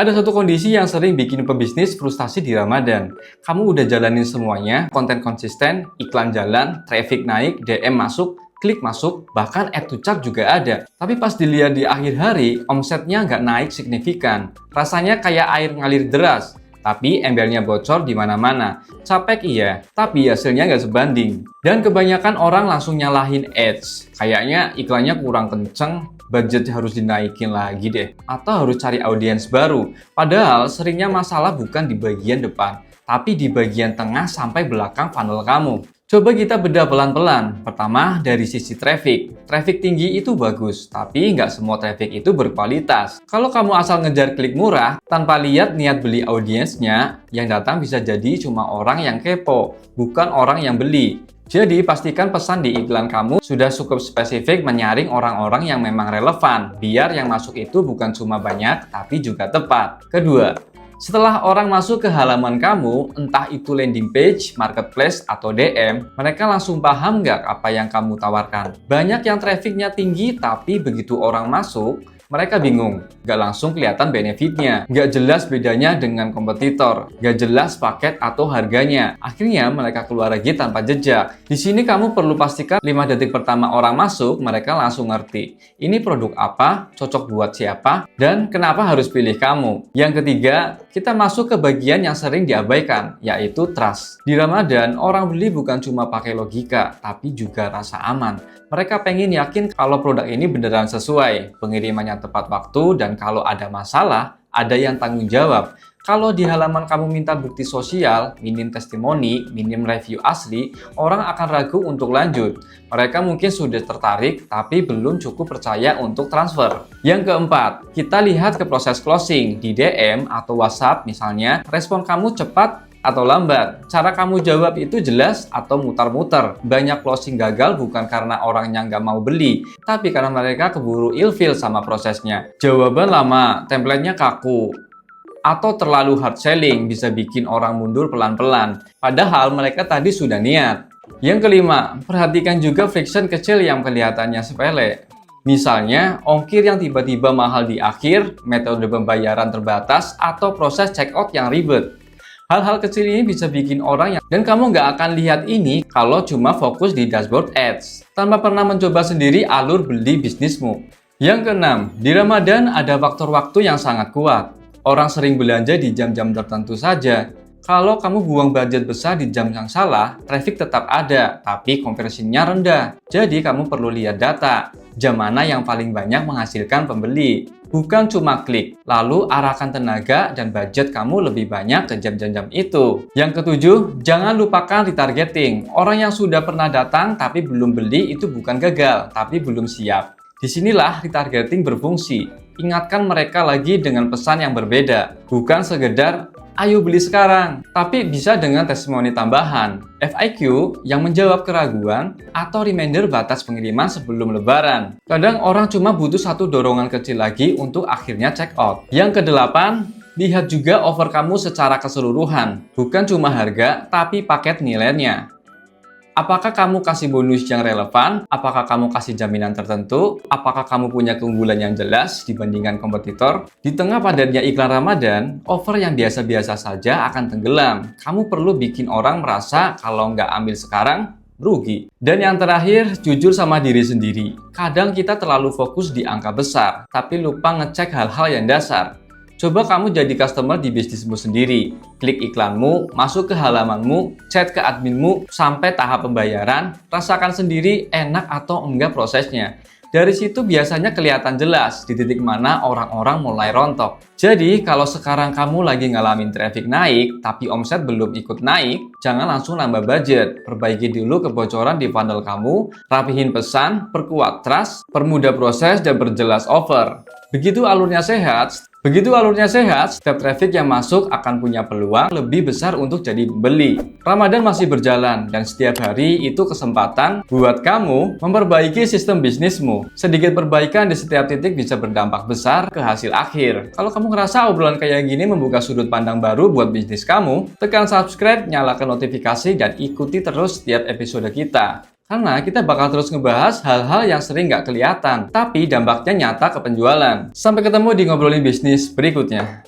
Ada satu kondisi yang sering bikin pebisnis frustasi di Ramadan. Kamu udah jalanin semuanya, konten konsisten, iklan jalan, traffic naik, DM masuk, klik masuk, bahkan add to cart juga ada. Tapi pas dilihat di akhir hari, omsetnya nggak naik signifikan. Rasanya kayak air ngalir deras. Tapi embernya bocor di mana-mana. Capek iya, tapi hasilnya nggak sebanding. Dan kebanyakan orang langsung nyalahin ads. Kayaknya iklannya kurang kenceng, budget harus dinaikin lagi deh. Atau harus cari audiens baru. Padahal seringnya masalah bukan di bagian depan, tapi di bagian tengah sampai belakang funnel kamu. Coba kita bedah pelan-pelan. Pertama, dari sisi traffic. Traffic tinggi itu bagus, tapi nggak semua traffic itu berkualitas. Kalau kamu asal ngejar klik murah, tanpa lihat niat beli audiensnya, yang datang bisa jadi cuma orang yang kepo, bukan orang yang beli. Jadi, pastikan pesan di iklan kamu sudah cukup spesifik menyaring orang-orang yang memang relevan, biar yang masuk itu bukan cuma banyak, tapi juga tepat. Kedua, setelah orang masuk ke halaman kamu, entah itu landing page, marketplace, atau DM, mereka langsung paham nggak apa yang kamu tawarkan? Banyak yang trafficnya tinggi, tapi begitu orang masuk, mereka bingung, nggak langsung kelihatan benefitnya, nggak jelas bedanya dengan kompetitor, nggak jelas paket atau harganya. Akhirnya mereka keluar lagi tanpa jejak. Di sini kamu perlu pastikan 5 detik pertama orang masuk, mereka langsung ngerti. Ini produk apa, cocok buat siapa, dan kenapa harus pilih kamu. Yang ketiga, kita masuk ke bagian yang sering diabaikan, yaitu trust. Di Ramadan, orang beli bukan cuma pakai logika, tapi juga rasa aman. Mereka pengen yakin kalau produk ini beneran sesuai, pengirimannya tepat waktu, dan kalau ada masalah, ada yang tanggung jawab. Kalau di halaman kamu minta bukti sosial, minim testimoni, minim review asli, orang akan ragu untuk lanjut. Mereka mungkin sudah tertarik, tapi belum cukup percaya untuk transfer. Yang keempat, kita lihat ke proses closing. Di DM atau WhatsApp misalnya, respon kamu cepat atau lambat. Cara kamu jawab itu jelas atau mutar-muter. Banyak closing gagal bukan karena orangnya nggak mau beli, tapi karena mereka keburu ilfeel sama prosesnya. Jawaban lama, template-nya kaku, atau terlalu hard selling bisa bikin orang mundur pelan-pelan. Padahal mereka tadi sudah niat. Yang kelima, perhatikan juga friction kecil yang kelihatannya sepele. Misalnya, ongkir yang tiba-tiba mahal di akhir, metode pembayaran terbatas, atau proses checkout yang ribet. Hal-hal kecil ini bisa bikin orang dan kamu nggak akan lihat ini kalau cuma fokus di dashboard ads, tanpa pernah mencoba sendiri alur beli bisnismu. Yang keenam, di Ramadan ada faktor waktu yang sangat kuat. Orang sering belanja di jam-jam tertentu saja. Kalau kamu buang budget besar di jam yang salah, traffic tetap ada, tapi konversinya rendah. Jadi kamu perlu lihat data, jam mana yang paling banyak menghasilkan pembeli. Bukan cuma klik, lalu arahkan tenaga dan budget kamu lebih banyak ke jam-jam itu. Yang ketujuh, jangan lupakan retargeting. Orang yang sudah pernah datang tapi belum beli itu bukan gagal, tapi belum siap. Disinilah retargeting berfungsi. Ingatkan mereka lagi dengan pesan yang berbeda, bukan sekedar ayo beli sekarang, tapi bisa dengan testimoni tambahan, FAQ yang menjawab keraguan, atau reminder batas pengiriman sebelum lebaran. Kadang orang cuma butuh satu dorongan kecil lagi untuk akhirnya check out. Yang kedelapan, lihat juga offer kamu secara keseluruhan, bukan cuma harga, tapi paket nilainya. Apakah kamu kasih bonus yang relevan? Apakah kamu kasih jaminan tertentu? Apakah kamu punya keunggulan yang jelas dibandingkan kompetitor? Di tengah padatnya iklan Ramadan, offer yang biasa-biasa saja akan tenggelam. Kamu perlu bikin orang merasa kalau nggak ambil sekarang, rugi. Dan yang terakhir, jujur sama diri sendiri. Kadang kita terlalu fokus di angka besar, tapi lupa ngecek hal-hal yang dasar. Coba kamu jadi customer di bisnismu sendiri. Klik iklanmu, masuk ke halamanmu, chat ke adminmu, sampai tahap pembayaran, rasakan sendiri enak atau enggak prosesnya. Dari situ biasanya kelihatan jelas di titik mana orang-orang mulai rontok. Jadi, kalau sekarang kamu lagi ngalamin traffic naik, tapi omset belum ikut naik, jangan langsung nambah budget. Perbaiki dulu kebocoran di funnel kamu, rapihin pesan, perkuat trust, permudah proses, dan perjelas offer. Begitu alurnya sehat, setiap traffic yang masuk akan punya peluang lebih besar untuk jadi pembeli. Ramadan masih berjalan dan setiap hari itu kesempatan buat kamu memperbaiki sistem bisnismu. Sedikit perbaikan di setiap titik bisa berdampak besar ke hasil akhir. Kalau kamu ngerasa obrolan kayak gini membuka sudut pandang baru buat bisnis kamu, tekan subscribe, nyalakan notifikasi, dan ikuti terus setiap episode kita. Karena kita bakal terus ngebahas hal-hal yang sering nggak kelihatan, tapi dampaknya nyata ke penjualan. Sampai ketemu di ngobrolin bisnis berikutnya.